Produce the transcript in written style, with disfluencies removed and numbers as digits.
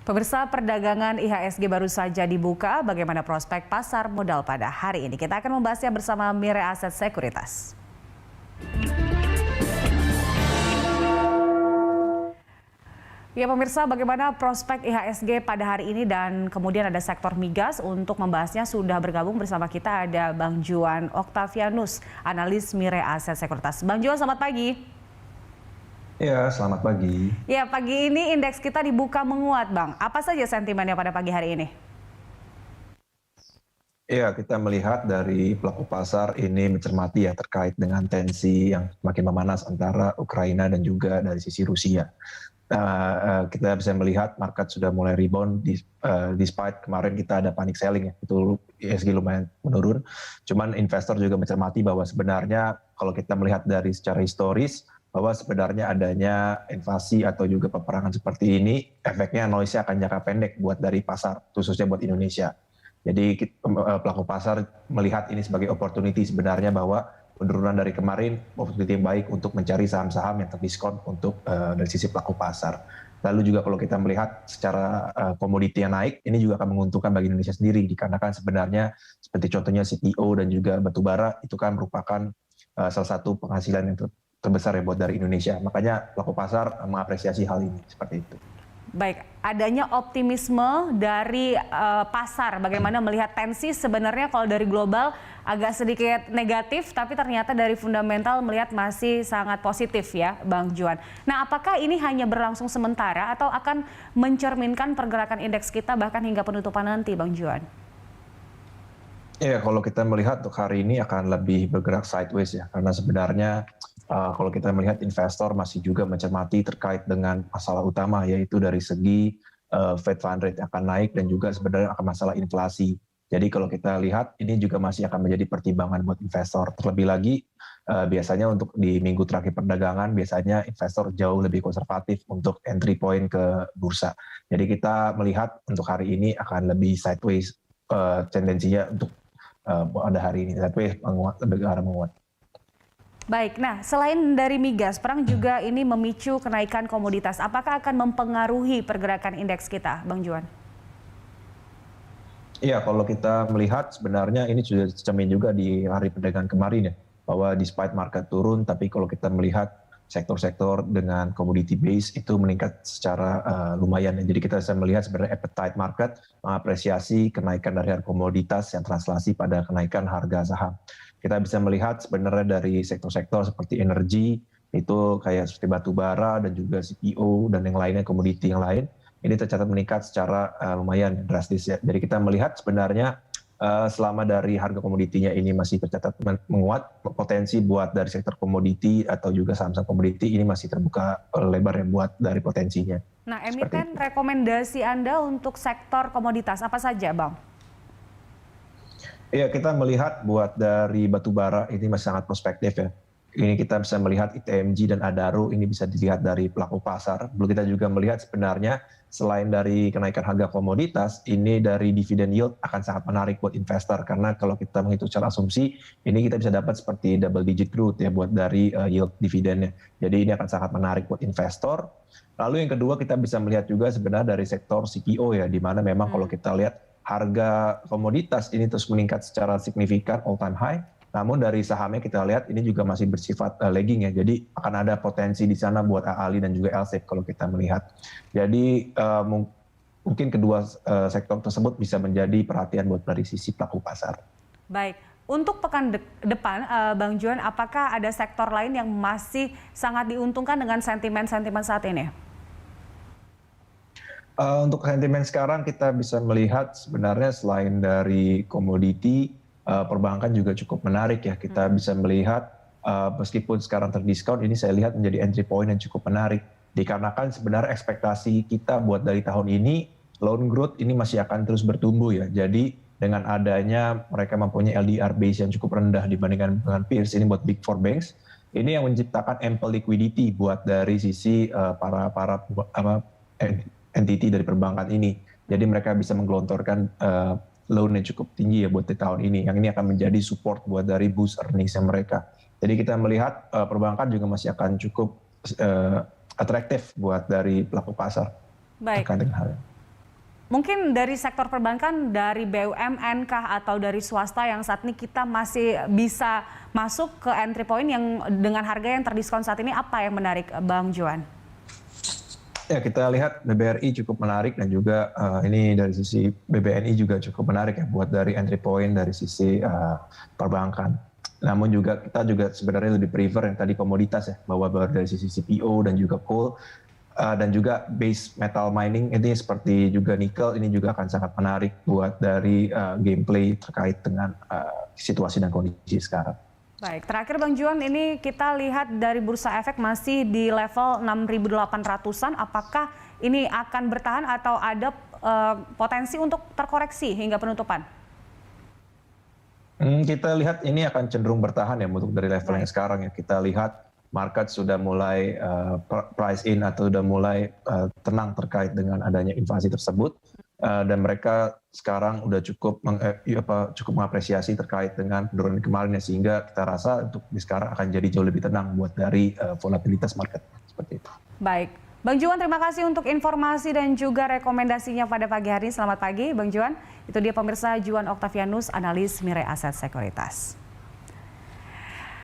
Pemirsa, perdagangan IHSG baru saja dibuka. Bagaimana prospek pasar modal pada hari ini? Kita akan membahasnya bersama Mirae Asset Sekuritas. Ya pemirsa, bagaimana prospek IHSG pada hari ini dan kemudian ada sektor migas. Untuk membahasnya sudah bergabung bersama kita ada Bang Juan Octavianus, analis Mirae Asset Sekuritas. Bang Juan, selamat pagi. Ya, selamat pagi. Ya, pagi ini indeks kita dibuka menguat, Bang. Apa saja sentimennya pada pagi hari ini? Ya, kita melihat dari pelaku pasar ini mencermati ya terkait dengan tensi yang makin memanas antara Ukraina dan juga dari sisi Rusia. Kita bisa melihat market sudah mulai rebound despite kemarin kita ada panic selling ya, itu IHSG lumayan menurun. Cuman investor juga mencermati bahwa sebenarnya kalau kita melihat dari secara historis, bahwa sebenarnya adanya invasi atau juga peperangan seperti ini, efeknya noise-nya akan jangka pendek buat dari pasar, khususnya buat Indonesia. Jadi pelaku pasar melihat ini sebagai opportunity sebenarnya bahwa penurunan dari kemarin, opportunity yang baik untuk mencari saham-saham yang terdiskon untuk dari sisi pelaku pasar. Lalu juga kalau kita melihat secara komoditi yang naik, ini juga akan menguntungkan bagi Indonesia sendiri, dikarenakan sebenarnya seperti contohnya CPO dan juga batubara, itu kan merupakan salah satu penghasilan yang terbesar ya buat dari Indonesia. Makanya pelaku pasar mengapresiasi hal ini seperti itu. Baik, adanya optimisme dari pasar. Bagaimana melihat tensi sebenarnya kalau dari global agak sedikit negatif, tapi ternyata dari fundamental melihat masih sangat positif ya, Bang Juan. Nah, apakah ini hanya berlangsung sementara atau akan mencerminkan pergerakan indeks kita bahkan hingga penutupan nanti, Bang Juan? Ya, kalau kita melihat untuk hari ini akan lebih bergerak sideways ya, karena sebenarnya kalau kita melihat investor masih juga mencermati terkait dengan masalah utama, yaitu dari segi Fed Fund Rate akan naik dan juga sebenarnya akan masalah inflasi. Jadi kalau kita lihat ini juga masih akan menjadi pertimbangan buat investor. Terlebih lagi biasanya untuk di minggu terakhir perdagangan biasanya investor jauh lebih konservatif untuk entry point ke bursa. Jadi kita melihat untuk hari ini akan lebih sideways tendensinya untuk pada hari ini, sideways menguat, lebih ke arah menguat. Baik, nah selain dari migas, perang juga ini memicu kenaikan komoditas. Apakah akan mempengaruhi pergerakan indeks kita, Bang Juan? Iya, kalau kita melihat sebenarnya ini sudah tercermin juga di hari perdagangan kemarin ya, bahwa despite market turun, tapi kalau kita melihat sektor-sektor dengan commodity base itu meningkat secara lumayan. Jadi kita bisa melihat sebenarnya appetite market mengapresiasi kenaikan dari harga komoditas yang translasi pada kenaikan harga saham. Kita bisa melihat sebenarnya dari sektor-sektor seperti energi, itu kayak seperti batu bara dan juga CPO dan yang lainnya, komoditi yang lain, ini tercatat meningkat secara lumayan drastis ya. Jadi kita melihat sebenarnya selama dari harga komoditinya ini masih tercatat menguat, potensi buat dari sektor komoditi atau juga saham-saham komoditi ini masih terbuka lebar ya buat dari potensinya. Nah, emiten rekomendasi Anda untuk sektor komoditas apa saja, Bang? Iya, kita melihat buat dari batubara ini masih sangat prospektif ya. Ini kita bisa melihat ITMG dan Adaro ini bisa dilihat dari pelaku pasar. Lalu kita juga melihat sebenarnya selain dari kenaikan harga komoditas, ini dari dividen yield akan sangat menarik buat investor. Karena kalau kita menghitung secara asumsi, ini kita bisa dapat seperti double digit growth ya buat dari yield dividennya. Jadi ini akan sangat menarik buat investor. Lalu yang kedua kita bisa melihat juga sebenarnya dari sektor CPO ya, di mana memang kalau kita lihat harga komoditas ini terus meningkat secara signifikan all time high. Namun dari sahamnya kita lihat ini juga masih bersifat lagging ya. Jadi akan ada potensi di sana buat AALI dan juga LSEG kalau kita melihat. Jadi mungkin kedua sektor tersebut bisa menjadi perhatian buat dari sisi pelaku pasar. Baik, untuk pekan depan, Bang Juan, apakah ada sektor lain yang masih sangat diuntungkan dengan sentimen-sentimen saat ini? Untuk sentimen sekarang kita bisa melihat sebenarnya selain dari komoditi, perbankan juga cukup menarik ya. Kita bisa melihat meskipun sekarang terdiskon, ini saya lihat menjadi entry point yang cukup menarik. Dikarenakan sebenarnya ekspektasi kita buat dari tahun ini, loan growth ini masih akan terus bertumbuh ya. Jadi dengan adanya mereka mempunyai LDR base yang cukup rendah dibandingkan dengan peers, ini buat big four banks, ini yang menciptakan ample liquidity buat dari sisi para entity dari perbankan ini. Jadi mereka bisa menggelontorkan loan yang cukup tinggi ya buat di tahun ini. Yang ini akan menjadi support buat dari boost earnings mereka. Jadi kita melihat perbankan juga masih akan cukup atraktif buat dari pelaku pasar. Baik. Terkait dengan hal ini. Mungkin dari sektor perbankan, dari BUMN kah atau dari swasta yang saat ini kita masih bisa masuk ke entry point yang dengan harga yang terdiskon saat ini, apa yang menarik Bang Juan? Ya, kita lihat BBRI cukup menarik dan juga ini dari sisi BBNI juga cukup menarik ya buat dari entry point dari sisi perbankan. Namun juga kita juga sebenarnya lebih prefer yang tadi komoditas ya, bahwa dari sisi CPO dan juga coal dan juga base metal mining ini seperti juga nikel ini juga akan sangat menarik buat dari gameplay terkait dengan situasi dan kondisi sekarang. Baik, terakhir Bang Juan, ini kita lihat dari bursa efek masih di level 6.800-an. Apakah ini akan bertahan atau ada potensi untuk terkoreksi hingga penutupan? Kita lihat ini akan cenderung bertahan ya untuk dari level yang sekarang ya. Kita lihat market sudah mulai price in atau sudah mulai tenang terkait dengan adanya invasi tersebut dan mereka sekarang udah cukup mengapresiasi terkait dengan penurunan kemarin ya, sehingga kita rasa untuk di sekarang akan jadi jauh lebih tenang buat dari volatilitas market seperti itu. Baik, Bang Juan, terima kasih untuk informasi dan juga rekomendasinya pada pagi hari. Selamat pagi Bang Juan. Itu dia pemirsa, Juan Octavianus, analis Mirae Asset Sekuritas.